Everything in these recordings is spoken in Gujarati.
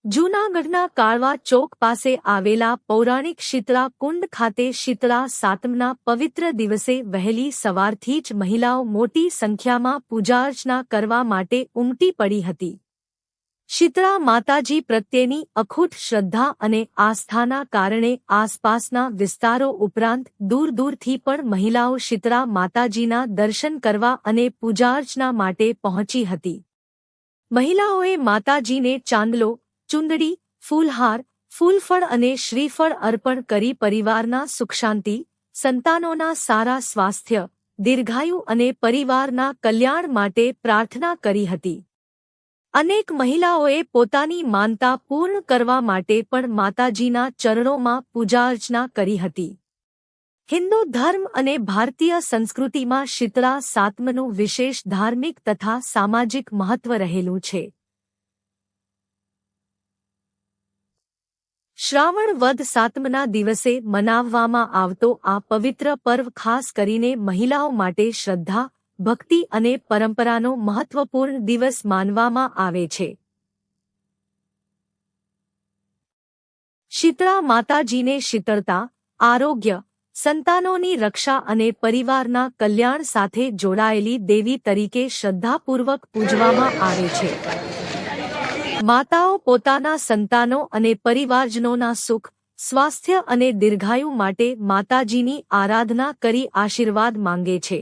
જૂનાગઢના કાળવા ચોક પાસે આવેલા પૌરાણિક શીતળા કુંડ ખાતે શીતળા સાતમના પવિત્ર દિવસે વહેલી સવારથી જ મહિલાઓ મોટી સંખ્યામાં પૂજાઅર્ચના કરવા માટે ઉમટી પડી હતી. શીતળા માતાજી પ્રત્યેની અખૂટ શ્રદ્ધા અને આસ્થાના કારણે આસપાસના વિસ્તારો ઉપરાંત દૂર દૂરથી પણ મહિલાઓ શીતળા માતાજીના દર્શન કરવા અને પૂજાઅર્ચના માટે પહોંચી હતી. મહિલાઓએ માતાજીને ચાંદલો, ચુંદડી, ફૂલહાર, ફૂલફળ અને શ્રીફળ અર્પણ કરી પરિવારના સુખશાંતિ, સંતાનોના સારા સ્વાસ્થ્ય, દીર્ઘાયુ અને પરિવારના કલ્યાણ માટે પ્રાર્થના કરી હતી. અનેક મહિલાઓએ પોતાની માનતા પૂર્ણ કરવા માટે પણ માતાજીના ચરણોમાં પૂજાઅર્ચના કરી હતી. હિન્દુ ધર્મ અને ભારતીય સંસ્કૃતિમાં શીતળા સાતમનું વિશેષ ધાર્મિક તથા સામાજિક મહત્વ રહેલું છે. શ્રાવણ વદ સાતમના દિવસે મનાવવામાં આવતો આ પવિત્ર પર્વ ખાસ કરીને મહિલાઓ માટે શ્રદ્ધા, ભક્તિ અને પરંપરાનો મહત્વપૂર્ણ દિવસ માનવામાં આવે છે. શીતળા માતાજીને શીતળતા, આરોગ્ય, સંતાનોની રક્ષા અને પરિવારના કલ્યાણ સાથે જોડાયેલી દેવી તરીકે શ્રદ્ધાપૂર્વક પૂજવામાં આવે છે. માતાઓ પોતાના સંતાનો અને પરિવારજનોના સુખ, સ્વાસ્થ્ય અને દીર્ઘાયુ માટે માતાજીની આરાધના કરી આશીર્વાદ માંગે છે.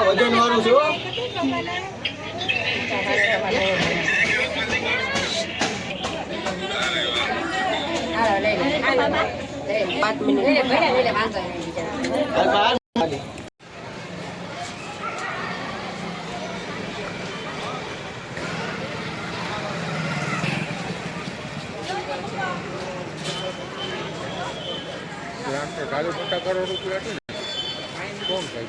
વજન વાળું છું. કાલે મોટા કરોડ રૂપિયા હતું ને કોણ કહી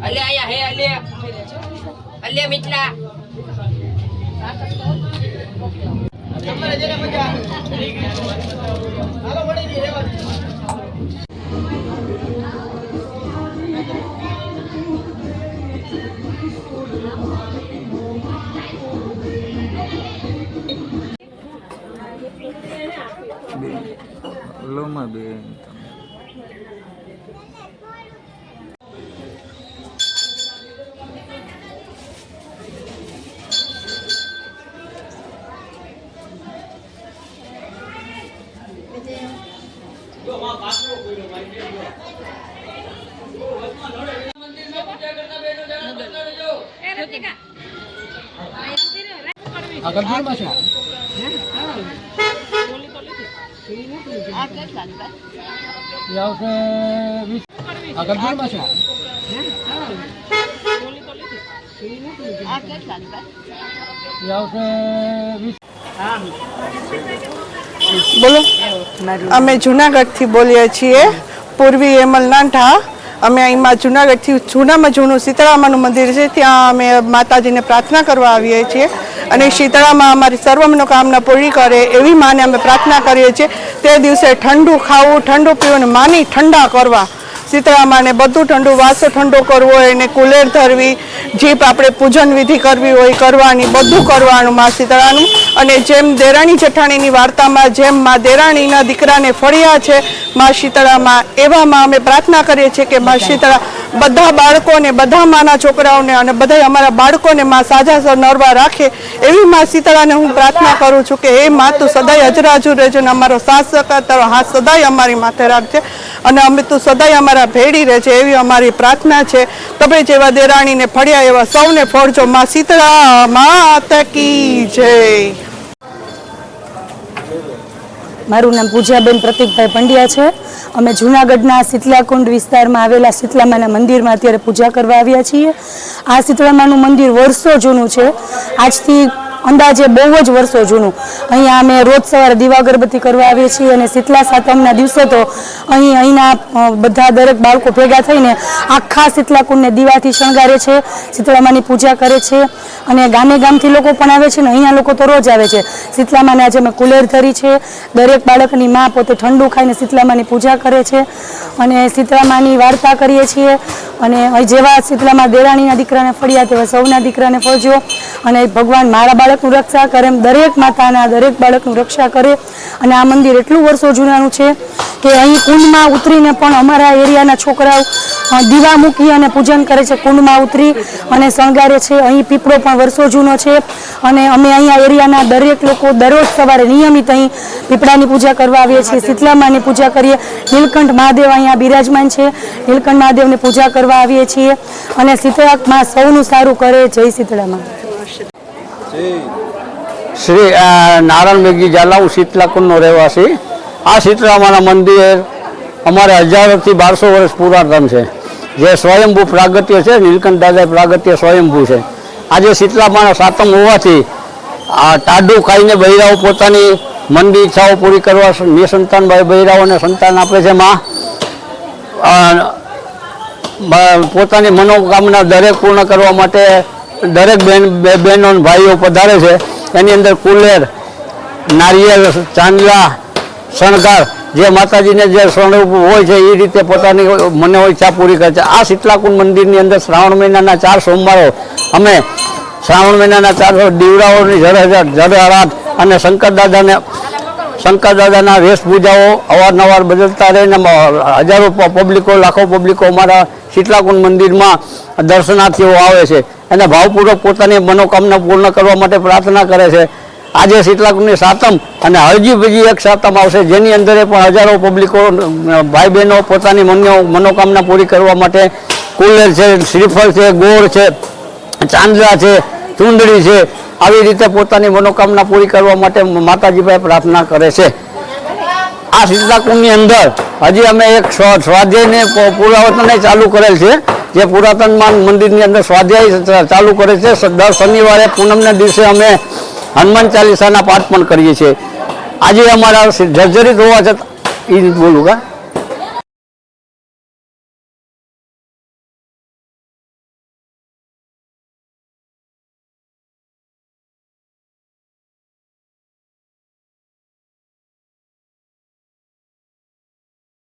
અલે આયા હે અલે મિટલા તમારે જેને મજા હાલો વળી ની રેવા લોમાં બે બોલો અમે જુનાગઢથી બોલીએ છીએ પૂર્વી હેમલ નાંઠા અમે અહીંમાં જુનાગઢથી જૂનામાં જૂનું શીતળામાનું મંદિર છે ત્યાં અમે માતાજીને પ્રાર્થના કરવા આવીએ છીએ અને શીતળામાં અમારી સર્વ મનોકામના પૂરી કરે એવી માને અમે પ્રાર્થના કરીએ છીએ તે દિવસે ઠંડુ ખાવું ઠંડુ પીવું અને માની ઠંડા કરવા શીતળામાને બધું ઠંડુ વાસો ઠંડો કરવો હોય એને કુલેર ધરવી જીપ આપણે પૂજન વિધિ કરવી હોય કરવાની બધું કરવાનું મા શીતળાનું અને જેમ દેરાણી જેઠાણીની વાર્તામાં જેમ મા દેરાણીના દીકરાને ફળ્યા છે મા શીતળામાં એવામાં અમે પ્રાર્થના કરીએ છીએ કે મા શીતળા બધા બાળકોને બધા માના છોકરાઓને અને બધા અમારા બાળકોને મા સાજા નરવા રાખે એવી મા શીતળાને હું પ્રાર્થના કરું છું કે હે મા તું સદાય અજરાજુ રહેજો અને અમારો સાથ સહકાર તારો હાથ સદાય અમારી માથે રાખજે અને અમે તું સદાય અમારા ભેડી રહેજે એવી અમારી પ્રાર્થના છે. તમે જેવા દેરાણીને ફળ્યા એવા સૌને ફળજો મા શીતળા માત કી જય. મારું નામ પૂજાબેન પ્રતિકભાઈ પંડ્યા છે. અમે જૂનાગઢના શીતલાકુંડ વિસ્તારમાં આવેલા શીતલામાના મંદિરમાં અત્યારે પૂજા કરવા આવ્યા છીએ. આ શીતળામાનું મંદિર વર્ષો જૂનું છે. આજથી અંદાજે બહુ જ વર્ષો જૂનું. અહીંયા અમે રોજ સવારે દીવા અગરબત્તી કરવા આવીએ છીએ અને શીતલા સાતમના દિવસે તો અહીંના બધા દરેક બાળકો ભેગા થઈને આખા શીતલાકુંડને દીવાથી શણગારે છે, શીતળામાની પૂજા કરે છે અને ગામે ગામથી લોકો પણ આવે છે ને અહીંયા લોકો તો રોજ આવે છે. શીતલામાને આજે અમે કુલેર ધરી છે. દરેક બાળકની મા પોતે ઠંડુ ખાઈને શીતલામાની પૂજા કરે છે અને શીતળામાની વાર્તા કરીએ છીએ. અને જેવા શીતળામાં દેરાણીના દીકરાને ફળ્યા તેવા સૌના દીકરાને ફળજો અને ભગવાન મારા બાળકનું રક્ષા કરે એમ દરેક માતાના દરેક બાળકનું રક્ષા કરે. અને આ મંદિર એટલું વર્ષો જૂનાનું છે કે અહીં કુંડમાં ઉતરીને પણ અમારા એરિયાના છોકરાઓ દીવા મૂકી અને પૂજન કરે છે. કુંડમાં ઉતરી અને શણગારે છે. અહીં પીપળો પણ વર્ષો જૂનો છે અને અમે અહીંયા એરિયાના દરેક લોકો દરરોજ સવારે નિયમિત અહીં પીપળાની પૂજા કરવા આવીએ છીએ, શીતલામાની પૂજા કરીએ. નીલકંઠ મહાદેવ અહીંયા બિરાજમાન છે, નીલકંઠ મહાદેવની પૂજા કરવા આવીએ છીએ અને શીતળામાં સૌનું સારું કરે. જય શીતળામાં. શ્રી નારાયણ મેઘજી ઝાલા, હું શીતલાકુંડનો રહેવાસી. આ શીતળામાના મંદિર અમારે 1000થી 1200 વર્ષ પુરાતન છે, જે સ્વયંભૂ પ્રાગટ્ય છે. નીલકંઠ દાદા પ્રાગટ્ય સ્વયંભૂ છે. આજે શીતળામાના સાતમ હોવાથી આ ટાઢું ખાઈને બૈરાઓ પોતાની મનની ઈચ્છાઓ પૂરી કરવા નિસંતાન બૈરાઓને સંતાન આપે છે. પોતાની મનોકામના દરેક પૂર્ણ કરવા માટે દરેક બહેનો ભાઈઓ પધારે છે. એની અંદર કુલેર, નારિયેળ, ચાંદલા, શણગાર જે માતાજીને જે સ્વરૂપ હોય છે એ રીતે પોતાની મનો ઈચ્છા પૂરી કરે છે. આ શીતલાકુંડ મંદિરની અંદર શ્રાવણ મહિનાના 4 સોમવારો અમે શ્રાવણ મહિનાના 4 દીવડાઓની જળહરાટ અને શંકર દાદાના વેશ પૂજાઓ અવારનવાર બદલતા રહીને હજારો પબ્લિકો, લાખો પબ્લિકો અમારા શીતલાકુંડ મંદિરમાં દર્શનાર્થીઓ આવે છે અને ભાવપૂર્વક પોતાની મનોકામના પૂર્ણ કરવા માટે પ્રાર્થના કરે છે. આજે શીતલાકુંડની સાતમ અને હજી બીજી એક સાતમ આવશે, જેની અંદર પણ હજારો પબ્લિકો, ભાઈ બહેનો પોતાની મનોકામના પૂરી કરવા માટે કુલેર છે, શ્રીફળ છે, ગોળ છે, ચાંદલા છે, ચૂંદડી છે, આવી રીતે પોતાની મનોકામના પૂરી કરવા માટે માતાજી પાસે પ્રાર્થના કરે છે. આ શીતલાકુંડની અંદર હજી અમે એક સ્વાધ્યાયને પુરાવર્તન ચાલુ કરેલ છે, જે પુરાતન મંદિરની અંદર સ્વાધ્યાય ચાલુ કરે છે. દર શનિવારે પૂનમના દિવસે અમે હનુમાન ચાલીસાના પાઠ પણ કરીએ છીએ. આજે અમારા જર્જરિત હોવા છતાં એ બોલું કા